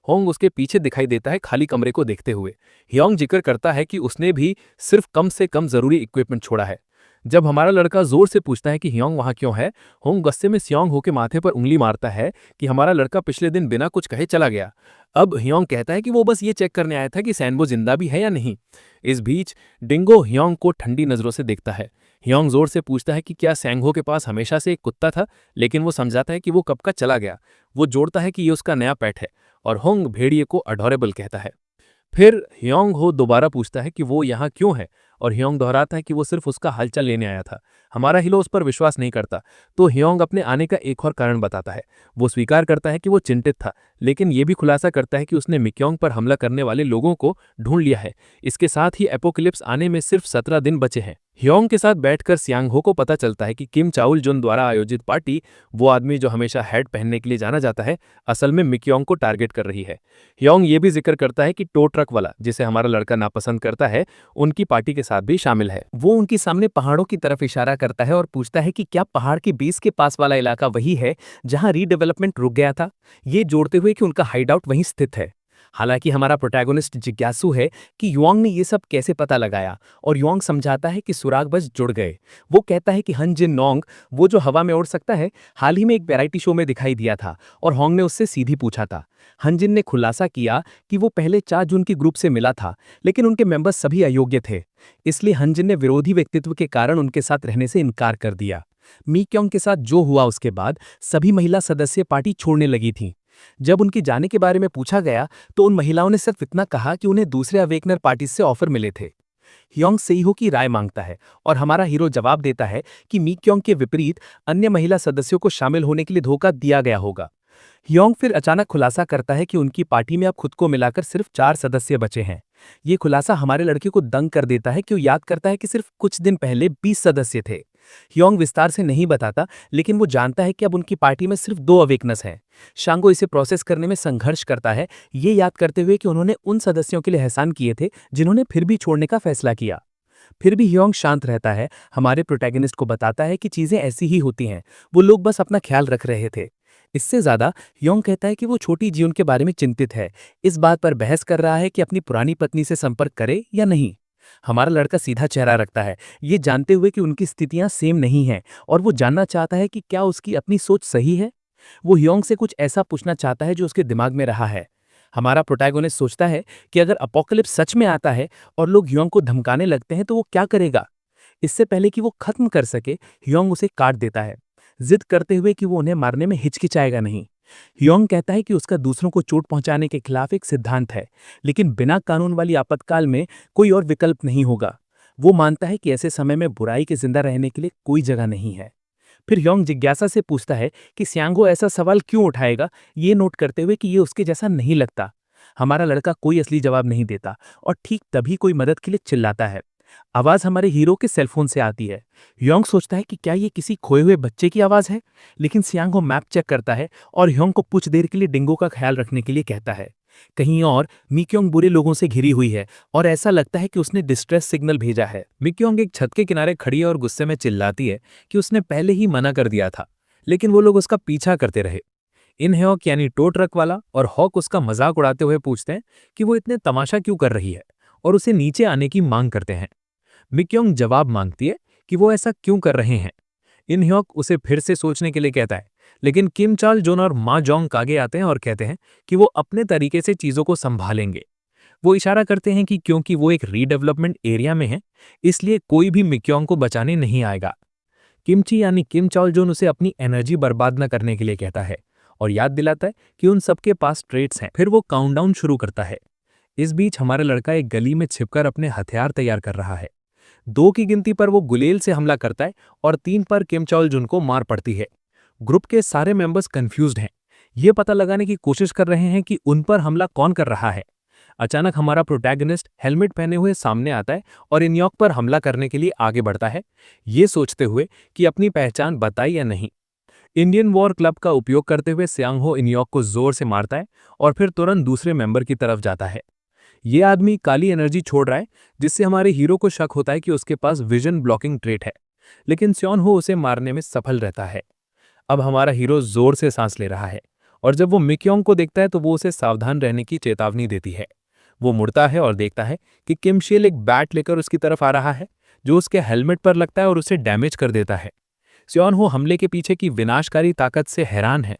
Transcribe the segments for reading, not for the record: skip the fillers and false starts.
Hong उसके पीछे दिखाई देता है खाली कमरे को देखते हुए। ह्योंग जिक्र करता है कि उसने भी सिर्फ कम से कम जरूरी इक्विपमेंट छोड़ा है। जब हमारा लड़का जोर से पूछता है कि ह्योंग वहां क्यों है, होंग गुस्से में स्योंग हो के माथे पर उंगली मारता है कि हमारा लड़का पिछले दिन बिना कुछ कहे चला गया। अब ह्योंग कहता है कि वो बस ये चेक करने आया था कि सैनबो जिंदा भी है या नहीं। इस बीच डिंगो ह्योंग को ठंडी नजरों से देखता है। ह्योंग जोर से पूछता है कि क्या सैंगहो के पास हमेशा से एक कुत्ता था, लेकिन वो समझाता है कि वो कब का चला गया। वो जोड़ता है कि ये उसका नया पेट है और होंग भेड़िए को अडोरेबल कहता है। फिर ह्योंग हो दोबारा पूछता है कि वो यहाँ क्यों है, और ह्योंग दोहराता है कि वो सिर्फ उसका हालचाल लेने आया था। हमारा हीरो उस पर विश्वास नहीं करता, तो ह्योंग अपने आने का एक और कारण बताता है। वो स्वीकार करता है कि वो चिंतित था, लेकिन ये भी खुलासा करता है कि उसने मिक्योंग पर हमला करने वाले लोगों को ढूंढ लिया है। इसके साथ ही एपोकलिप्स आने में सिर्फ 17 दिन बचे हैं। ह्योंग के साथ बैठकर सियांगहो को पता चलता है कि किम चाउल जुन द्वारा आयोजित पार्टी, वो आदमी जो हमेशा हैट पहनने के लिए जाना जाता है, असल में मिक्योंग को टारगेट कर रही है। ह्योंग ये भी जिक्र करता है कि टो ट्रक वाला, जिसे हमारा लड़का नापसंद करता है, उनकी पार्टी के साथ भी शामिल है। वो उनके सामने पहाड़ों की तरफ इशारा करता है और पूछता है कि क्या पहाड़ के बेस के पास वाला इलाका वही है जहां रीडेवलपमेंट रुक गया था, ये जोड़ते हुए कि उनका हाइडआउट वहीं स्थित है। हालांकि हमारा प्रोटैगोनिस्ट जिज्ञासु है कि युआंग ने ये सब कैसे पता लगाया, और युआंग समझाता है कि सुराग बस जुड़ गए। वो कहता है कि हन जिन नोंग, वो जो हवा में उड़ सकता है, हाल ही में एक वैरायटी शो में दिखाई दिया था और होंग ने उससे सीधी पूछा था। हनजिन ने खुलासा किया कि वो पहले 4 जून के ग्रुप से मिला था, लेकिन उनके मेंबर्स सभी अयोग्य थे। इसलिए हनजिन ने विरोधी व्यक्तित्व के कारण उनके साथ रहने से इनकार कर दिया। मी क्योंग के साथ जो हुआ उसके बाद सभी महिला सदस्य पार्टी छोड़ने लगी थीं। जब उनके जाने के बारे में पूछा गया तो उन महिलाओं ने सिर्फ इतना कहा कि उन्हें दूसरे अवेकनर पार्टी से ऑफर मिले थे। ह्योंग सेइहो की राय मांगता है और हमारा हीरो जवाब देता है कि मी क्योंग के विपरीत अन्य महिला सदस्यों को शामिल होने के लिए धोखा दिया गया होगा। ह्योंग फिर अचानक खुलासा करता है कि उनकी पार्टी में अब खुद को मिलाकर सिर्फ 4 सदस्य बचे हैं। ये खुलासा हमारे लड़के को दंग कर देता है कि वो याद करता है कि सिर्फ कुछ दिन पहले 20 सदस्य थे। ह्योंग विस्तार से नहीं बताता, लेकिन वो जानता है कि अब उनकी पार्टी में सिर्फ 2 अवेकनस हैं। शांगो इसे प्रोसेस करने में संघर्ष करता है, ये याद करते हुए कि उन्होंने उन सदस्यों के लिए एहसान किए थे जिन्होंने फिर भी छोड़ने का फैसला किया। फिर भी ह्योंग शांत रहता है, हमारे प्रोटैगनिस्ट को बताता है कि चीजें ऐसी ही होती हैं, वो लोग बस अपना ख्याल रख रहे थे। इससे ज्यादा ह्योंग कहता है कि वो छोटी जीवन के बारे में चिंतित है, इस बात पर बहस कर रहा है कि अपनी पुरानी पत्नी से संपर्क करे या नहीं। हमारा लड़का सीधा चेहरा रखता है, ये जानते हुए कि उनकी स्थितियां सेम नहीं हैं, और वो जानना चाहता है कि क्या उसकी अपनी सोच सही है। वो ह्योंग से कुछ ऐसा पूछना चाहता है जो उसके दिमाग में रहा है। हमारा प्रोटैगोनिस्ट सोचता है कि अगर अपोकलिप्स सच में आता है और लोग ह्योंग को धमकाने लगते हैं तो वो क्या करेगा। इससे पहले कि वो खत्म कर सके, ह्योंग उसे काट देता है, जिद करते हुए कि वो उन्हें मारने में हिचकिचाएगा नहीं। ह्योंग कहता है कि उसका दूसरों को चोट पहुंचाने के खिलाफ एक सिद्धांत है, लेकिन बिना कानून वाली आपातकाल में कोई और विकल्प नहीं होगा। वो मानता है कि ऐसे समय में बुराई के जिंदा रहने के लिए कोई जगह नहीं है। फिर ह्योंग जिज्ञासा से पूछता है कि स्यांगो ऐसा सवाल क्यों उठाएगा, ये नोट करते हुए कि ये उसके जैसा नहीं लगता। हमारा लड़का कोई असली जवाब नहीं देता, और ठीक तभी कोई मदद के लिए चिल्लाता है। आवाज हमारे हीरो के सेलफोन से आती है। ह्योंग सोचता है कि क्या ये किसी खोए हुए बच्चे की आवाज है, लेकिन सियांगो मैप चेक करता है और ह्योंग को कुछ देर के लिए डिंगो का ख्याल रखने के लिए कहता है। कहीं और मिक्योंग बुरे लोगों से घिरी हुई है और ऐसा लगता है कि उसने डिस्ट्रेस सिग्नल भेजा है। मिक्योंग एक छत के किनारे खड़ी है और गुस्से में चिल्लाती है कि उसने पहले ही मना कर दिया था, लेकिन वो लोग उसका पीछा करते रहे। इन ह्योक यानी टो ट्रक वाला और हॉक उसका मजाक उड़ाते हुए पूछते हैं कि वो इतने तमाशा क्यों कर रही है, और उसे नीचे आने की मांग करते हैं। मिक्योंग जवाब मांगती है कि वो ऐसा क्यों कर रहे हैं। इन ह्योक उसे फिर से सोचने के लिए कहता है, लेकिन किम चाल जोन और मा जोंग आगे आते हैं और कहते हैं कि वो अपने तरीके से चीजों को संभालेंगे। वो इशारा करते हैं कि क्योंकि वो एक रीडेवलपमेंट एरिया में है, इसलिए कोई भी मिक्योंग को बचाने नहीं आएगा। किमची यानी किम चाल जोन उसे अपनी एनर्जी बर्बाद न करने के लिए कहता है और याद दिलाता है कि उन सबके पास ट्रेड्स हैं। फिर वो काउंटडाउन शुरू करता है। इस बीच हमारा लड़का एक गली में छिपकर अपने हथियार तैयार कर रहा है। 2 की गिनती पर वो गुलेल से हमला करता है और 3 पर किम चॉल जुन को मार पड़ती है। ग्रुप के सारे मेंबर्स कंफ्यूज्ड हैं, ये पता लगाने की कोशिश कर रहे हैं कि उन पर हमला कौन कर रहा है। अचानक हमारा प्रोटैगनिस्ट हेलमेट पहने हुए सामने आता है और इन्योक पर हमला करने के लिए आगे बढ़ता है, ये सोचते हुए कि अपनी पहचान बताई या नहीं। इंडियन वॉर क्लब का उपयोग करते हुए सियांगहो इन्योक को जोर से मारता है और फिर तुरंत दूसरे मेंबर की तरफ जाता है। ये आदमी काली एनर्जी छोड़ रहा है, जिससे हमारे हीरो को शक होता है कि उसके पास विजन ब्लॉकिंग ट्रेट है, लेकिन स्योन हो उसे मारने में सफल रहता है। अब हमारा हीरो जोर से सांस ले रहा है और जब वो मिक्योंग को देखता है तो वो उसे सावधान रहने की चेतावनी देती है। वो मुड़ता है और देखता है कि किम शेल एक बैट लेकर उसकी तरफ आ रहा है, जो उसके हेलमेट पर लगता है और उसे डैमेज कर देता है। स्योन हो हमले के पीछे की विनाशकारी ताकत से हैरान है।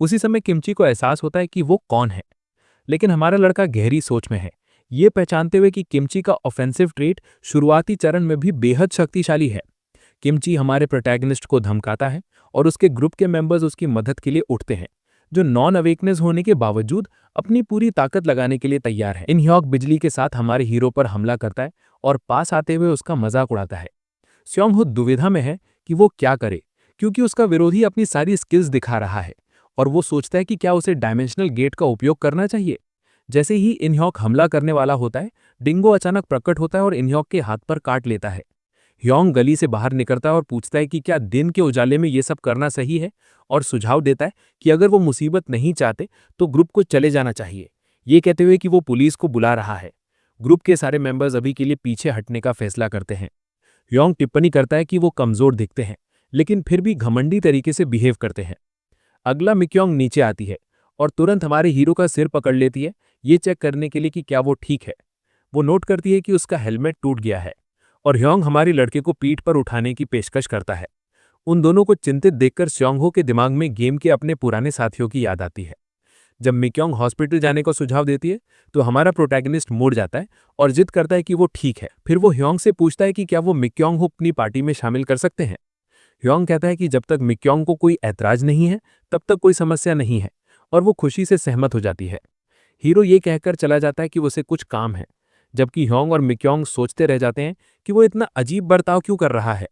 उसी समय किमची को एहसास होता है कि वो कौन है, लेकिन हमारा लड़का गहरी सोच में है, ये पहचानते हुए कि किमची का ऑफेंसिव ट्रेट शुरुआती चरण में भी बेहद शक्तिशाली है। किमची हमारे प्रोटैगनिस्ट को धमकाता है और उसके ग्रुप के मेंबर्स उसकी मदद के लिए उठते हैं, जो नॉन अवेकनेस होने के बावजूद अपनी पूरी ताकत लगाने के लिए तैयार है। इन ह्यॉक बिजली के साथ हमारे हीरो पर हमला करता है और पास आते हुए उसका मजाक उड़ाता है। स्योंग हो दुविधा में है कि वो क्या करे, क्योंकि उसका विरोधी अपनी सारी स्किल्स दिखा रहा है और वो सोचता है कि क्या उसे डायमेंशनल गेट का उपयोग करना चाहिए। जैसे ही इनह्यॉक हमला करने वाला होता है, डिंगो अचानक प्रकट होता है और इनह्यॉक के हाथ पर काट लेता है। ह्योंग गली से बाहर निकलता है और पूछता है कि क्या दिन के उजाले में ये सब करना सही है, और सुझाव देता है कि अगर वो मुसीबत नहीं चाहते तो ग्रुप को चले जाना चाहिए, ये कहते हुए कि वो पुलिस को बुला रहा है। ग्रुप के सारे मेंबर्स अभी के लिए पीछे हटने का फैसला करते हैं। ह्योंग टिप्पणी करता है कि वो कमजोर दिखते हैं, लेकिन फिर भी घमंडी तरीके से बिहेव करते हैं। अगला मिक्योंग नीचे आती है और तुरंत हमारे हीरो का सिर पकड़ लेती है, ये चेक करने के लिए कि क्या वो ठीक है। वो नोट करती है कि उसका हेलमेट टूट गया है और ह्योंग हमारे लड़के को पीठ पर उठाने की पेशकश करता है। उन दोनों को चिंतित देखकर स्योंग के दिमाग में गेम के अपने पुराने साथियों की याद आती है। जब मिक्योंग हॉस्पिटल जाने का सुझाव देती है तो हमारा प्रोटैगनिस्ट मुड़ जाता है और जिद करता है कि वो ठीक है। फिर वो ह्योंग से पूछता है कि क्या वो मिक्योंग को अपनी पार्टी में शामिल कर सकते हैं। ह्योंग कहता है कि जब तक मिक्योंग को कोई ऐतराज नहीं है तब तक कोई समस्या नहीं है, और वो खुशी से सहमत हो जाती है। हीरो ये कहकर चला जाता है कि उसे कुछ काम है, जबकि ह्योंग और मिक्योंग सोचते रह जाते हैं कि वो इतना अजीब बर्ताव क्यों कर रहा है।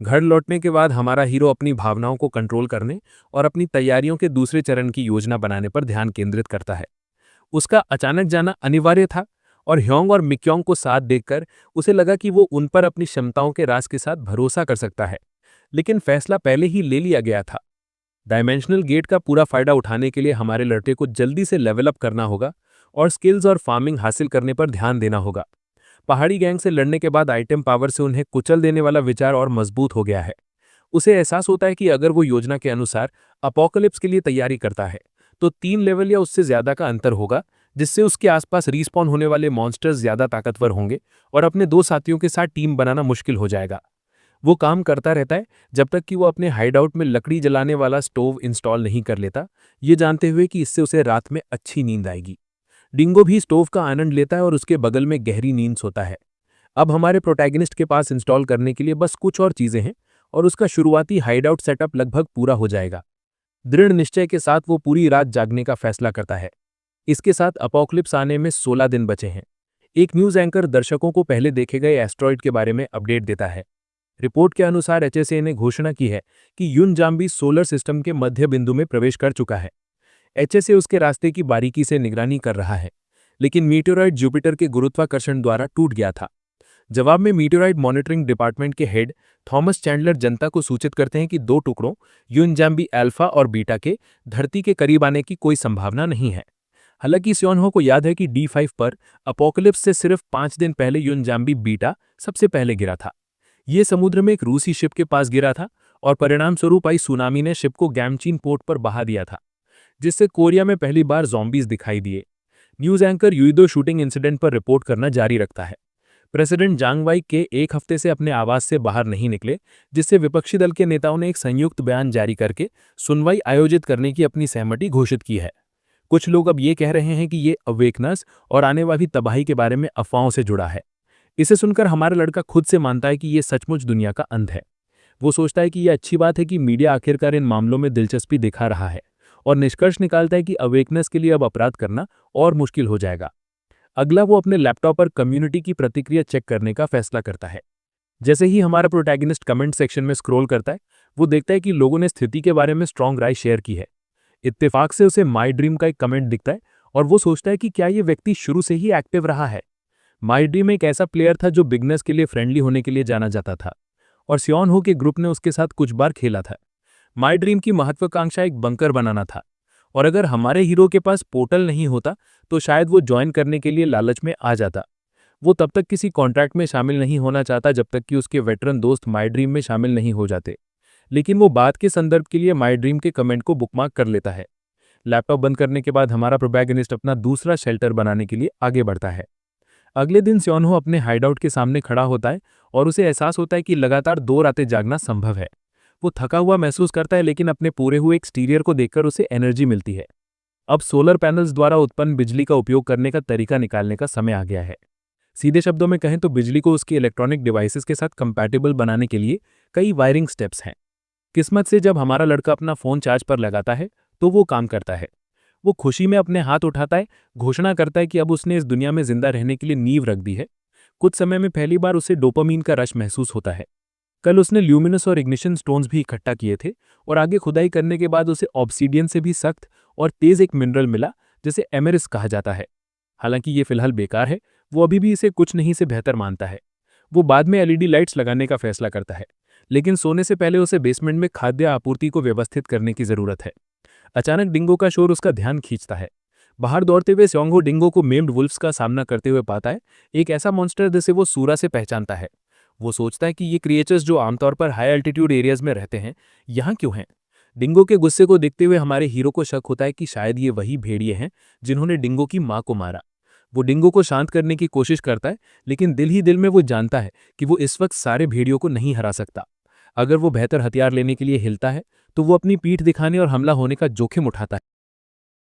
घर लौटने के बाद हमारा हीरो अपनी भावनाओं को कंट्रोल करने और अपनी तैयारियों के दूसरे चरण की योजना बनाने पर ध्यान केंद्रित करता है। उसका अचानक जाना अनिवार्य था और ह्योंग और मिक्योंग को साथ देखकर उसे लगा कि वो उन पर अपनी क्षमताओं के राज के साथ भरोसा कर सकता है, लेकिन फैसला पहले ही ले लिया गया था। डायमेंशनल गेट का पूरा फायदा उठाने के लिए हमारे लड़के को जल्दी से लेवल अप करना होगा और स्किल्स और फार्मिंग हासिल करने पर ध्यान देना होगा। पहाड़ी गैंग से लड़ने के बाद आइटम पावर से उन्हें कुचल देने वाला विचार और मजबूत हो गया है। उसे एहसास होता है कि अगर वो योजना के अनुसार अपोकलिप्स के लिए तैयारी करता है तो 3 लेवल या उससे ज्यादा का अंतर होगा, जिससे उसके आसपास रिस्पॉन होने वाले मॉन्स्टर्स ज्यादा ताकतवर होंगे और अपने दो साथियों के साथ टीम बनाना मुश्किल हो जाएगा। वो काम करता रहता है जब तक कि वो अपने हाइडआउट में लकड़ी जलाने वाला स्टोव इंस्टॉल नहीं कर लेता, ये जानते हुए कि इससे उसे रात में अच्छी नींद आएगी। डिंगो भी स्टोव का आनंद लेता है और उसके बगल में गहरी नींद सोता है। अब हमारे प्रोटैगनिस्ट के पास इंस्टॉल करने के लिए बस कुछ और चीजें हैं और उसका शुरुआती हाइडआउट सेटअप लगभग पूरा हो जाएगा। दृढ़ निश्चय के साथ वो पूरी रात जागने का फैसला करता है। इसके साथ अपोक्लिप्स आने में 16 दिन बचे हैं। एक न्यूज एंकर दर्शकों को पहले देखे गए एस्ट्रॉइड के बारे में अपडेट देता है। रिपोर्ट के अनुसार एचएसए ने घोषणा की है कि युनजाम्बी सोलर सिस्टम के मध्य बिंदु में प्रवेश कर चुका है। एचएसए उसके रास्ते की बारीकी से निगरानी कर रहा है, लेकिन मीटेओराइट जुपिटर के गुरुत्वाकर्षण द्वारा टूट गया था। जवाब में मीटेओराइट मॉनिटरिंग डिपार्टमेंट के हेड थॉमस चैंडलर जनता को सूचित करते हैं कि दो टुकड़ों युनजाम्बी अल्फा और बीटा के धरती के करीब आने की कोई संभावना नहीं है। हालांकि स्योनहो को याद है कि D5 पर अपोकलिप्स से सिर्फ 5 दिन पहले युनजाम्बी बीटा सबसे पहले गिरा था। ये समुद्र में एक रूसी शिप के पास गिरा था और परिणामस्वरूप आई सुनामी ने शिप को गैमचीन पोर्ट पर बहा दिया था, जिससे कोरिया में पहली बार ज़ॉम्बीज दिखाई दिए। न्यूज एंकर युइदो शूटिंग इंसिडेंट पर रिपोर्ट करना जारी रखता है। प्रेसिडेंट जांग वाई के एक हफ्ते से अपने आवास से बाहर नहीं निकले, जिससे विपक्षी दल के नेताओं ने एक संयुक्त बयान जारी करके सुनवाई आयोजित करने की अपनी सहमति घोषित की है। कुछ लोग अब ये कह रहे हैं कि ये अवेकनेस और आने वाली तबाही के बारे में अफवाहों से जुड़ा है। इसे सुनकर हमारा लड़का खुद से मानता है कि ये सचमुच दुनिया का अंत है। वो सोचता है कि यह अच्छी बात है कि मीडिया आखिरकार इन मामलों में दिलचस्पी दिखा रहा है, और निष्कर्ष निकालता है कि अवेकनेस के लिए अब अपराध करना और मुश्किल हो जाएगा। अगला वो अपने लैपटॉप पर कम्युनिटी की प्रतिक्रिया चेक करने का फैसला करता है। जैसे ही हमारा प्रोटैगनिस्ट कमेंट सेक्शन में स्क्रॉल करता है, वो देखता है कि लोगों ने स्थिति के बारे में स्ट्रॉन्ग राय शेयर की है। इत्तेफाक से उसे माई ड्रीम का एक कमेंट दिखता है और वो सोचता है कि क्या ये व्यक्ति शुरू से ही एक्टिव रहा है। माई ड्रीम एक ऐसा प्लेयर था जो बिगनर्स के लिए फ्रेंडली होने के लिए जाना जाता था, और स्योन हो के ग्रुप ने उसके साथ कुछ बार खेला था। माई ड्रीम की महत्वाकांक्षा एक बंकर बनाना था, और अगर हमारे हीरो के पास पोर्टल नहीं होता तो शायद वो ज्वाइन करने के लिए लालच में आ जाता। वो तब तक किसी कॉन्ट्रैक्ट में शामिल नहीं होना चाहता जब तक कि उसके वेटरन दोस्त माई ड्रीम में शामिल नहीं हो जाते, लेकिन वो बात के संदर्भ के लिए माई ड्रीम के कमेंट को बुकमार्क कर लेता है। लैपटॉप बंद करने के बाद हमारा प्रोटैगनिस्ट अपना दूसरा शेल्टर बनाने के लिए आगे बढ़ता है। अगले दिन स्योनहो अपने हाइडआउट के सामने खड़ा होता है और उसे एहसास होता है कि लगातार 2 रातें जागना संभव है। वो थका हुआ महसूस करता है, लेकिन अपने पूरे हुए एक्सटीरियर को देखकर उसे एनर्जी मिलती है। अब सोलर पैनल्स द्वारा उत्पन्न बिजली का उपयोग करने का तरीका निकालने का समय आ गया है। सीधे शब्दों में कहें तो बिजली को उसके इलेक्ट्रॉनिक डिवाइसेस के साथ कंपैटिबल बनाने के लिए कई वायरिंग स्टेप्स हैं। किस्मत से जब हमारा लड़का अपना फ़ोन चार्ज पर लगाता है तो वो काम करता है। वो खुशी में अपने हाथ उठाता है, घोषणा करता है कि अब उसने इस दुनिया में जिंदा रहने के लिए नींव रख दी है। कुछ समय में पहली बार उसे डोपामीन का रश महसूस होता है। कल उसने ल्यूमिनस और इग्निशन स्टोन्स भी इकट्ठा किए थे और आगे खुदाई करने के बाद उसे ऑब्सीडियन से भी सख्त और तेज एक मिनरल मिला जिसे एमेरिस कहा जाता है। हालांकि ये फिलहाल बेकार है, वो अभी भी इसे कुछ नहीं से बेहतर मानता है। वो बाद में एलईडी लाइट्स लगाने का फैसला करता है, लेकिन सोने से पहले उसे बेसमेंट में खाद्य आपूर्ति को व्यवस्थित करने की जरूरत है। अचानक डिंगो का शोर उसका ध्यान खींचता है। बाहर दौड़ते हुए स्योंगहो डिंगो को मेम्ड वुल्फ्स का सामना करते हुए पाता है, एक ऐसा मॉन्स्टर जिसे वो सूरा से पहचानता है। वो सोचता है कि ये क्रिएचर्स जो आमतौर पर हाई एल्टीट्यूड एरियाज में रहते हैं, यहाँ क्यों हैं? डिंगो के गुस्से को देखते हुए हमारे हीरो को शक होता है कि शायद ये वही भेड़िए हैं जिन्होंने डिंगो की मां को मारा। वो डिंगो को शांत करने की कोशिश करता है, लेकिन दिल ही दिल में वो जानता है कि वो इस वक्त सारे भेड़ियों को नहीं हरा सकता। अगर वो बेहतर हथियार लेने के लिए हिलता है तो वो अपनी पीठ दिखाने और हमला होने का जोखिम उठाता है।